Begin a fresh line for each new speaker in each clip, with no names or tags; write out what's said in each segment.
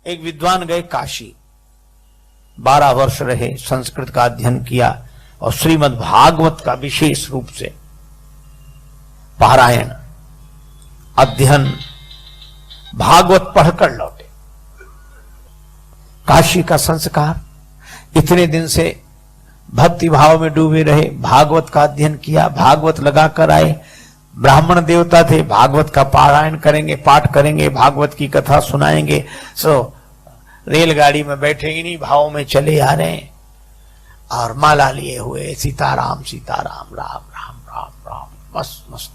एक विद्वान गए काशी, 12 वर्ष रहे, संस्कृत का अध्ययन किया और श्रीमद् भागवत का विशेष रूप से पारायण अध्ययन भागवत पढ़कर लौटे। काशी का संस्कार, इतने दिन से भक्ति भाव में डूबे रहे, भागवत का अध्ययन किया, भागवत लगाकर आए, ब्राह्मण देवता थे, भागवत का पारायण करेंगे, पाठ करेंगे, भागवत की कथा सुनाएंगे। रेलगाड़ी में बैठे इन्हीं भाव में चले आ रहे हैं और माला लिए हुए सीताराम सीताराम राम राम राम राम, मस्त मस्त।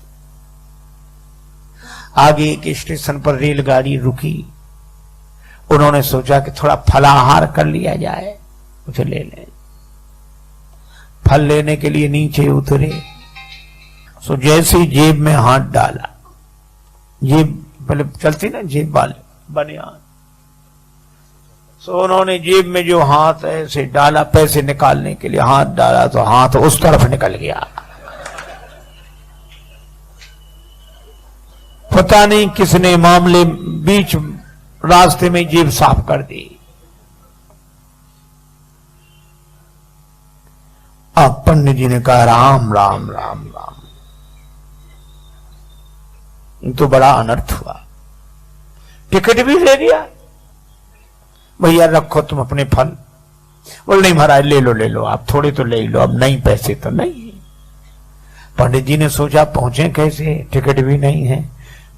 आगे एक स्टेशन पर रेलगाड़ी रुकी, उन्होंने सोचा कि थोड़ा फलाहार कर लिया जाए, कुछ ले लें। फल लेने के लिए नीचे उतरे, सो जैसे जेब में हाथ डाला, जेब पहले चलती ना जेब वाले बनियान, सो उन्होंने जेब में जो हाथ ऐसे डाला, पैसे निकालने के लिए हाथ डाला तो हाथ उस तरफ निकल गया। पता नहीं किसने मामले बीच रास्ते में जेब साफ कर दी। अब पंडित जी ने कहा राम राम राम राम, तो बड़ा अनर्थ हुआ। टिकट भी ले लिया, भैया रखो तुम अपने फल। बोल नहीं महाराज ले लो आप, थोड़े तो ले लो, अब नहीं पैसे तो नहीं। पंडित जी ने सोचा पहुंचे कैसे, टिकट भी नहीं है,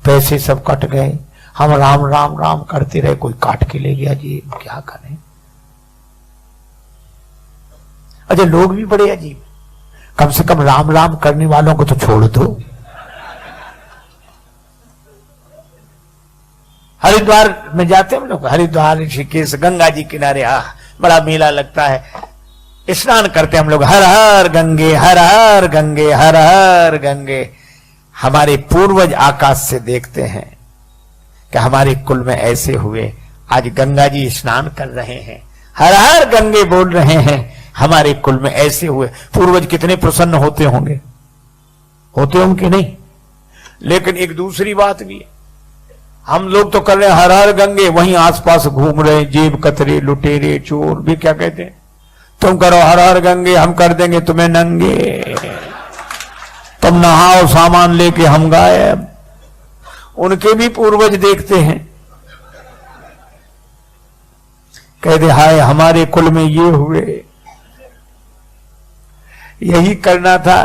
पैसे सब कट गए, हम राम राम राम करते रहे, कोई काट के ले गया जी, क्या करें। अच्छा लोग भी बड़े अजीब, कम से कम राम राम करने वालों को तो छोड़ दो। हरिद्वार में जाते हम लोग, हरिद्वार ऋषिकेश गंगा जी किनारे, बड़ा मेला लगता है, स्नान करते हम लोग, हर हर गंगे हर हर गंगे हर हर गंगे। हमारे पूर्वज आकाश से देखते हैं कि हमारे कुल में ऐसे हुए, आज गंगा जी स्नान कर रहे हैं, हर हर गंगे बोल रहे हैं, हमारे कुल में ऐसे हुए। पूर्वज कितने प्रसन्न होते होंगे कि नहीं। लेकिन एक दूसरी बात भी है, हम लोग तो कर रहे हैं हर हर गंगे, वहीं आसपास घूम रहे जेब कतरे लुटेरे चोर भी क्या कहते हैं, तुम करो हर हर गंगे, हम कर देंगे तुम्हें नंगे, तुम नहाओ सामान लेके हम गायब। उनके भी पूर्वज देखते हैं, कहते हाय हमारे कुल में ये हुए। यही करना था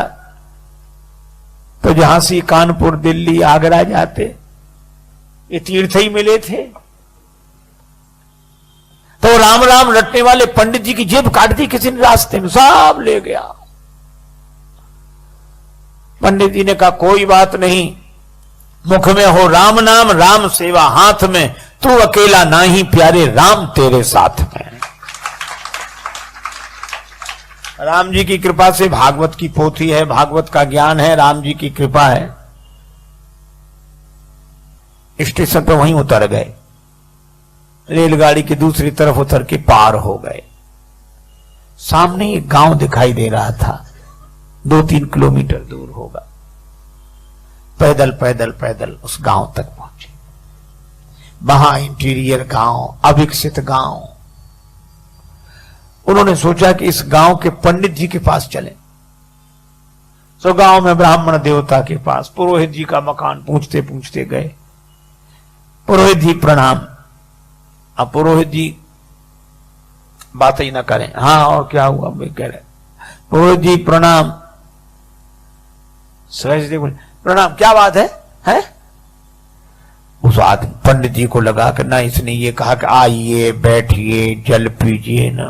तो झांसी कानपुर दिल्ली आगरा जाते, ये तीर्थ ही मिले थे। तो राम राम रटने वाले पंडित जी की जेब काट दी किसी ने रास्ते में, सब ले गया। पंडित जी ने कहा कोई बात नहीं, मुख में हो राम नाम राम सेवा हाथ में, तू अकेला नाही प्यारे राम तेरे साथ में। राम जी की कृपा से भागवत की पोथी है, भागवत का ज्ञान है, राम जी की कृपा है। स्टेशन पे वहीं उतर गए, रेलगाड़ी की दूसरी तरफ उतर के पार हो गए। सामने एक गांव दिखाई दे रहा था, 2-3 किलोमीटर दूर होगा। पैदल पैदल पैदल उस गांव तक पहुंचे। वहां इंटीरियर गांव, अविकसित गांव। उन्होंने सोचा कि इस गांव के पंडित जी के पास चलें। सो गांव में ब्राह्मण देवता के पास पुरोहित जी का मकान पूछते पूछते गए। पुरोहित जी प्रणाम। अब पुरोहित जी बात ही ना करें, हाँ और क्या हुआ भाई कह रहे, पुरोहित जी प्रणाम। सहज बोले प्रणाम, क्या बात है? उस आदमी पंडित जी को लगा कि ना इसने ये कहा कि आइए बैठिए जल पीजिए ना,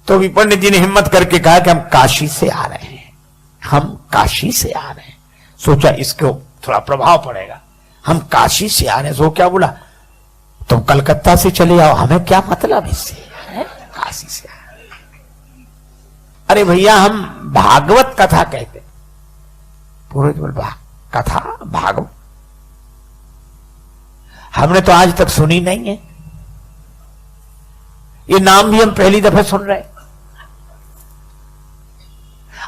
तो भी पंडित जी ने हिम्मत करके कहा कि हम काशी से आ रहे हैं, हम काशी से आ रहे हैं। सोचा इसको थोड़ा प्रभाव पड़ेगा, हम काशी से आ रहे हैं। सो क्या बोला, तुम कलकत्ता से चले आओ, हमें क्या मतलब इससे, काशी से। अरे भैया हम भागवत कथा कहते। पुरोहित बोल कथा भागवत हमने तो आज तक सुनी नहीं है, ये नाम भी हम पहली दफा सुन रहे हैं।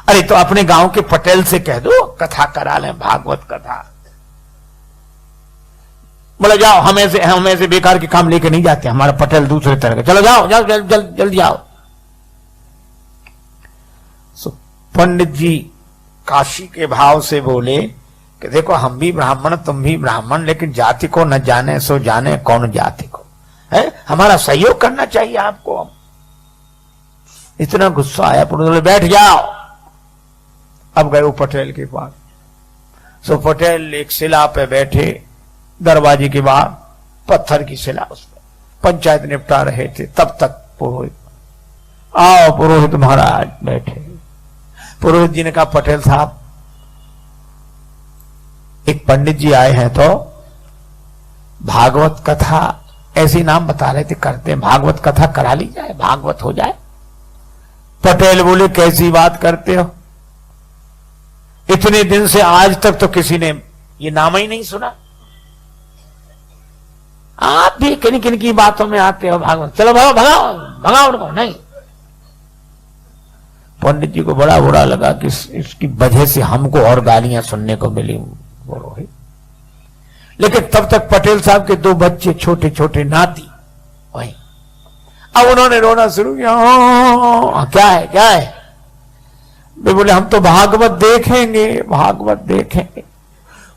अरे तो अपने गांव के पटेल से कह दो कथा करा लें, भागवत कथा। बोले जाओ, हम ऐसे बेकार के काम लेके नहीं जाते, हमारा पटेल दूसरे तरह का, चलो जाओ जाओ जल्दी जाओ। पंडित जी काशी के भाव से बोले कि देखो हम भी ब्राह्मण तुम भी ब्राह्मण, लेकिन जाति को न जाने सो जाने कौन जाति को है, हमारा सहयोग करना चाहिए आपको। हम इतना गुस्सा आया, बोले बैठ जाओ। अब गए वो पटेल के पास। सो पटेल एक शिला पे बैठे, दरवाजे के बाहर पत्थर की शिला, उस पर पंचायत निपटा रहे थे। तब तक पुरोहित, आओ पुरोहित महाराज बैठे। पुरोहित जी ने कहा पटेल साहब, एक पंडित जी आए हैं तो भागवत कथा, ऐसी नाम बता रहे थे करते हैं, भागवत कथा करा ली जाए, भागवत हो जाए। पटेल बोले कैसी बात करते हो, इतने दिन से आज तक तो किसी ने ये नाम ही नहीं सुना, आप भी किन किन की बातों में आते हो भागवत, चलो भगाओ भगाओ भगाओ उनको। नहीं, पंडित जी को बड़ा बुरा लगा कि इसकी वजह से हमको और गालियां सुनने को मिली पुरोहित। लेकिन तब तक पटेल साहब के 2 बच्चे छोटे छोटे नाती वही, अब उन्होंने रोना शुरू किया, क्या है क्या है। वे बोले हम तो भागवत देखेंगे, भागवत देखेंगे।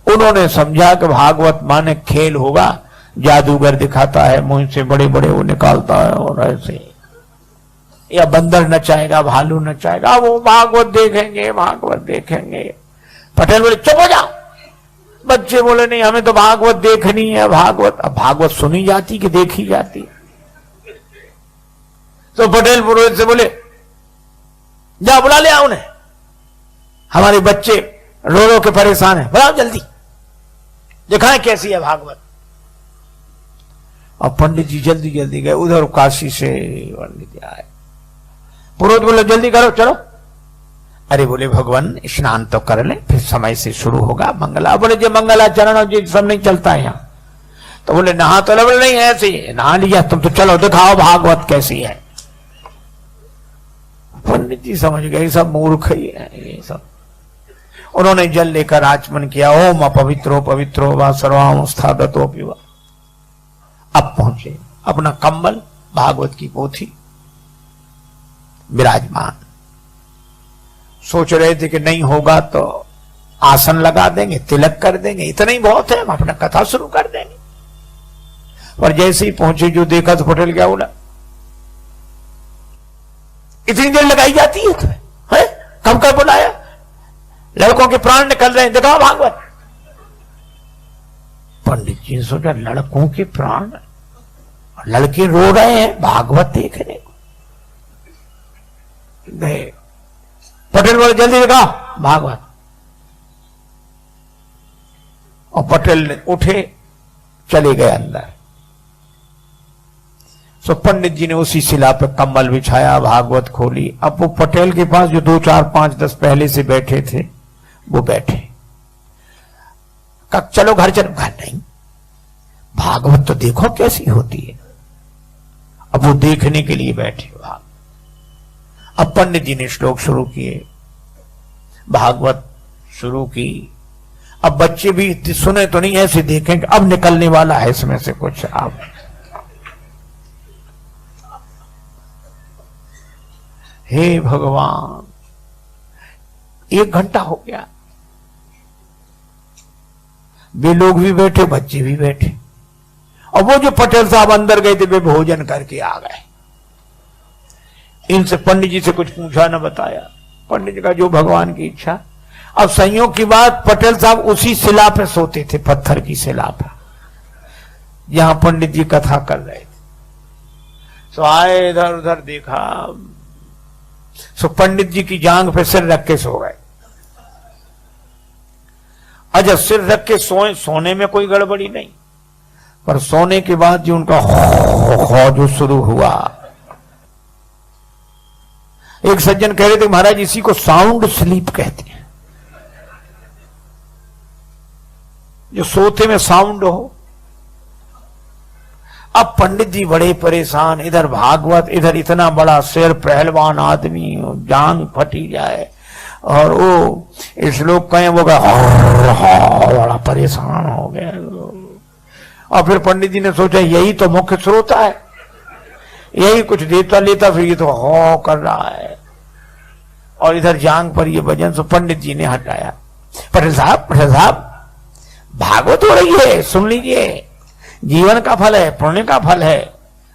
उन्होंने समझा कि भागवत माने खेल होगा, जादूगर दिखाता है, मुंह से बड़े बड़े वो निकालता है और ऐसे, या बंदर नचाएगा भालू नचाएगा, वो भागवत देखेंगे भागवत देखेंगे। पटेल बोले चुप हो जाओ। बच्चे बोले नहीं हमें तो भागवत देखनी है, भागवत। अब भागवत सुनी जाती कि देखी जाती। तो पटेल पुरोहित से बोले जा बुला ले आओ उन्हें, हमारे बच्चे रो रो के परेशान है, बुलाओ जल्दी, दिखाएं कैसी है भागवत। और पंडित जी जल्दी जल्दी गए, उधर काशी से पंडित जी आए। पुरोहित बोले जल्दी करो चलो। अरे बोले भगवान स्नान तो कर ले, फिर समय से शुरू होगा मंगला। बोले जो मंगलाचरण और जी सब नहीं चलता है यहाँ। तो बोले नहा तो बोले नहीं ऐसे नहा लिया तुम तो, चलो दिखाओ भागवत कैसी है। पंडित जी समझ गए सब मूर्ख ही है ये सब। उन्होंने जल लेकर आचमन किया, ओम अपवित्रो पवित्रो व सर्वावस्थादतो पिवा। अब पहुंचे, अपना कंबल भागवत की पोथी विराजमान। सोच रहे थे कि नहीं होगा तो आसन लगा देंगे, तिलक कर देंगे, इतना ही बहुत है, हम अपना कथा शुरू कर देंगे। और जैसे ही पहुंचे जो देखा तो पटेल क्या बोला, इतनी देर लगाई जाती है तुम्हें, है? कब कब बुलाया, लड़कों के प्राण निकल रहे हैं, दिखाओ भागवत। पंडित जी ने सोचा लड़कों के प्राण, लड़के रो रहे हैं, भागवत देख रहे गए। पटेल बोले जल्दी दिखाओ भागवत। और पटेल ने उठे चले गए अंदर। सो पंडित जी ने उसी शिला पे कम्बल बिछाया, भागवत खोली। अब वो पटेल के पास जो 2 4 5 10 पहले से बैठे थे वो बैठे। कब चलो घर चलो, घर नहीं, भागवत तो देखो कैसी होती है। अब वो देखने के लिए बैठे भाग। अब पंडित जी ने श्लोक शुरू किए, भागवत शुरू की। अब बच्चे भी सुने तो नहीं, ऐसे देखें कि अब निकलने वाला है इसमें से कुछ। अब हे भगवान, 1 घंटा हो गया, वे लोग भी बैठे, बच्चे भी बैठे। और वो जो पटेल साहब अंदर गए थे वे भोजन करके आ गए। इनसे पंडित जी से कुछ पूछा न बताया। पंडित जी का जो भगवान की इच्छा। अब संयोग की बात, पटेल साहब उसी शिला पे सोते थे, पत्थर की शिला पर, जहां पंडित जी कथा कर रहे थे। सो आए, इधर उधर देखा, सो पंडित जी की जांघ पे सिर रख के सो गए। अच्छा, सिर रख के सोए, सोने में कोई गड़बड़ी नहीं, पर सोने के बाद जो उनका हो जो शुरू हुआ। एक सज्जन कह रहे थे महाराज इसी को साउंड स्लीप कहते हैं, जो सोते में साउंड हो। अब पंडित जी बड़े परेशान, इधर भागवत, इधर इतना बड़ा सिर, पहलवान आदमी, जांग फटी जाए, और वो श्लोक कहें वो बड़ा परेशान हो गया। और फिर पंडित जी ने सोचा यही तो मुख्य श्रोता है, यही कुछ देता लेता, फिर ये तो हो कर रहा है। और इधर जांग पर ये भजन, सो पंडित जी ने हटाया। पटेल साहब भागवत हो रही है, सुन लीजिए, जीवन का फल है, पुण्य का फल है।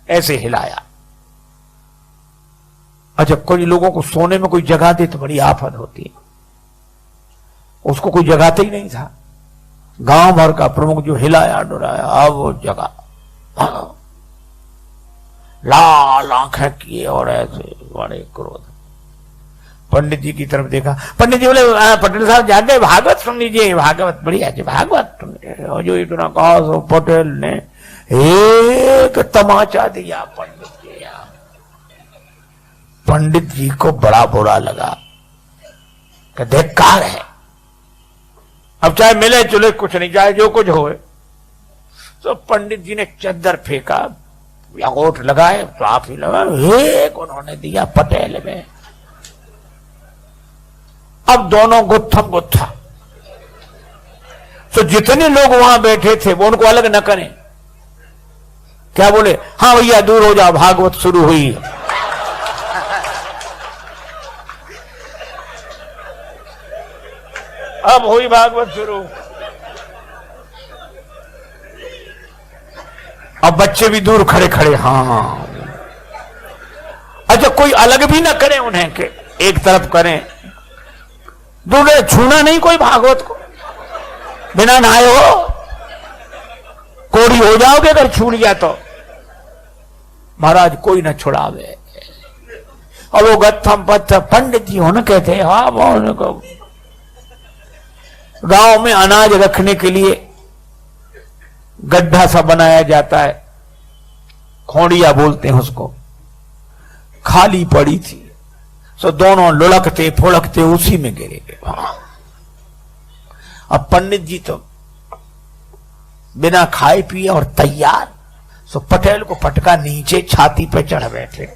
ऐसे हिलाया। अच्छा, कोई लोगों को सोने में कोई जगह दे तो बड़ी आफत होती है, उसको कोई जगाते ही नहीं था। गांव भर का प्रमुख जो हिलाया डुराया, अब वो जगह, लाल आंखें किए और ऐसे बड़े क्रोध। पंडित जी की तरफ देखा, पंडित जी बोले पटेल साहब जाके भागवत सुन लीजिए, भागवत बढ़िया जी, भागवत सुन लीजिए। और जो इतना कहा सो पटेल ने एक तमाचा दिया पंडित जी। पंडित जी को बड़ा बुरा लगा कि धिक्कार है, अब चाहे मिले चुले कुछ नहीं, चाहे जो कुछ होए। तो पंडित जी ने चद्दर फेंका, अंगूठ लगाए तो आप ही लगा, एक उन्होंने दिया पटेल में। अब दोनों गुत्थम गुत्था। तो जितने लोग वहां बैठे थे वो उनको अलग न करें, क्या बोले, हाँ भैया दूर हो जाओ, भागवत शुरू हुई। अब हुई भागवत शुरू। अब बच्चे भी दूर खड़े खड़े, हाँ। अच्छा, कोई अलग भी ना करें उन्हें के एक तरफ करें, दूर छूना नहीं कोई भागवत को, बिना नहाए हो कोड़ी हो जाओगे अगर छू लिया तो। महाराज कोई ना छुड़ावे। और वो गत्थम पत्थर पंडित जी होने कहते हैं, हाँ बोलने को। गांव में अनाज रखने के लिए गड्ढा सा बनाया जाता है, खोड़िया बोलते हैं उसको, खाली पड़ी थी। सो दोनों लुढ़कते फुड़कते उसी में गिरे गए। अब पंडित जी तो बिना खाए पिए और तैयार, सो पटेल को पटका नीचे छाती पे चढ़ बैठे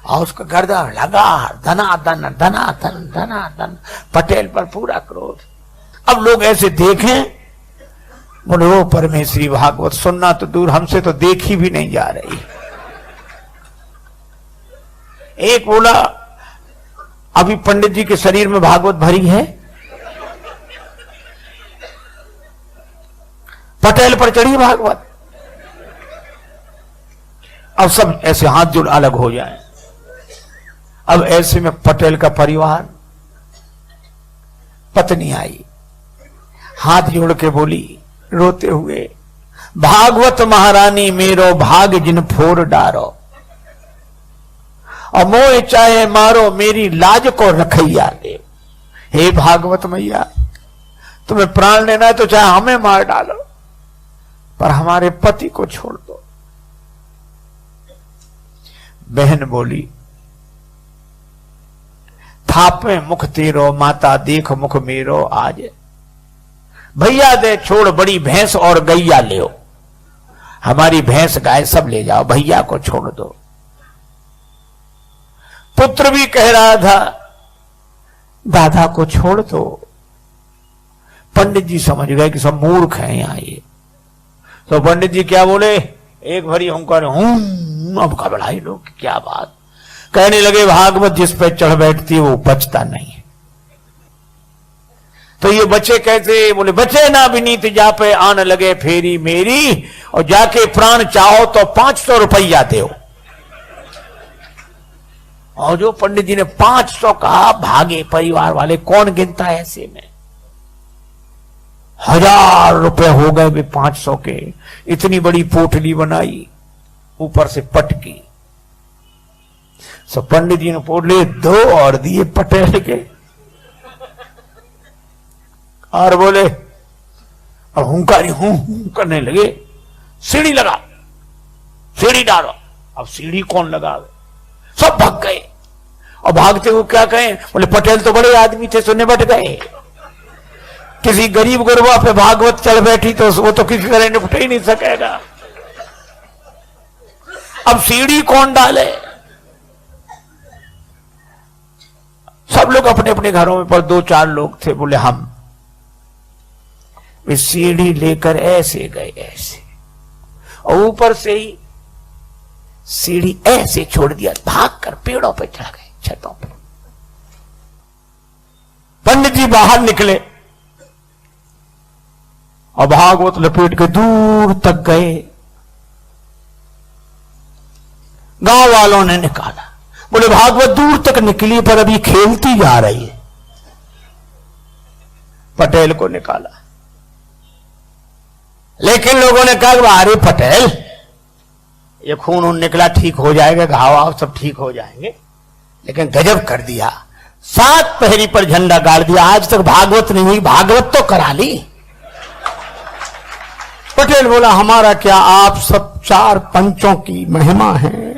और उसका गर्दन लगा धनाधन धनाधन धनाधन, पटेल पर पूरा क्रोध। अब लोग ऐसे देखें, बोले ओ परमेश्वरी भागवत सुनना तो दूर, हमसे तो देखी भी नहीं जा रही। एक बोला अभी पंडित जी के शरीर में भागवत भरी है, पटेल पर चढ़ी भागवत। अब सब ऐसे हाथ जोड़ अलग हो जाए। अब ऐसे में पटेल का परिवार, पत्नी आई, हाथ जोड़ के बोली रोते हुए, भागवत महारानी मेरो भाग जिन फोर डारो, और मोह चाहे मारो मेरी लाज को रखैया दे। हे भागवत मैया, तुम्हें प्राण लेना है तो चाहे हमें मार डालो, पर हमारे पति को छोड़ दो। बहन बोली, थापे मुख तेरो माता देख मुख मेरो आज, भैया दे छोड़ बड़ी भैंस और गैया ले, हमारी भैंस गाय सब ले जाओ, भैया को छोड़ दो। पुत्र भी कह रहा था दादा को छोड़ दो। पंडित जी समझ गए कि सब मूर्ख हैं यहां ये। तो पंडित जी क्या बोले, एक भरी हुंकार, अब घबराए लोग, क्या बात। कहने लगे भागवत जिस पे चढ़ बैठती है वो बचता नहीं है। तो ये बच्चे कहते, बोले बचे ना विनीत जा पे आन लगे फेरी मेरी, और जाके प्राण चाहो तो 500 रुपया दो। और जो पंडित जी ने 500 कहा, भागे परिवार वाले। कौन गिनता है ऐसे में, 1000 रुपए हो गए भी 500 के। इतनी बड़ी पोटली बनाई, ऊपर से पटकी। सो पंडित जी ने पोटली 2 और दिए पटेल के, और बोले, और हुंकारी हूं करने लगे, सीढ़ी लगा, सीढ़ी डालो। अब सीढ़ी कौन लगावे, सब भाग गए। और भागते हुए क्या कहें, बोले पटेल तो बड़े आदमी थे, सुनने बैठ गए। किसी गरीब गुरबा पे भागवत चढ़ बैठी तो वो तो किसी तरह निपट ही नहीं सकेगा। अब सीढ़ी कौन डाले, सब लोग अपने अपने घरों में, पर 2-4 लोग थे, बोले हम। वे सीढ़ी लेकर ऐसे गए, ऐसे और ऊपर से ही सीढ़ी ऐसे छोड़ दिया, भागकर पेड़ों पे चढ़ गए, छतों पे। पंडित जी बाहर निकले और भागवत लपेट के दूर तक गए। गांव वालों ने निकाला, बोले भागवत दूर तक निकली पर अभी खेलती जा रही है। पटेल को निकाला, लेकिन लोगों ने कहा अरे पटेल, ये खून उन निकला, ठीक हो जाएगा, घाव आव सब ठीक हो जाएंगे। लेकिन गजब कर दिया, 7 पहरी पर झंडा गाड़ दिया। आज तक भागवत नहीं हुई, भागवत तो करा ली। पटेल बोला हमारा क्या, आप सब 4 पंचों की महिमा है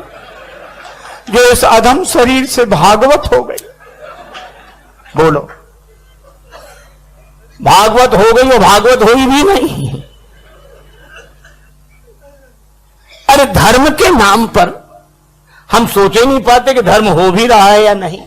जो इस अधम शरीर से भागवत हो गई। बोलो, भागवत हो गई, वो भागवत हुई भी नहीं। अरे धर्म के नाम पर हम सोच ही नहीं पाते कि धर्म हो भी रहा है या नहीं।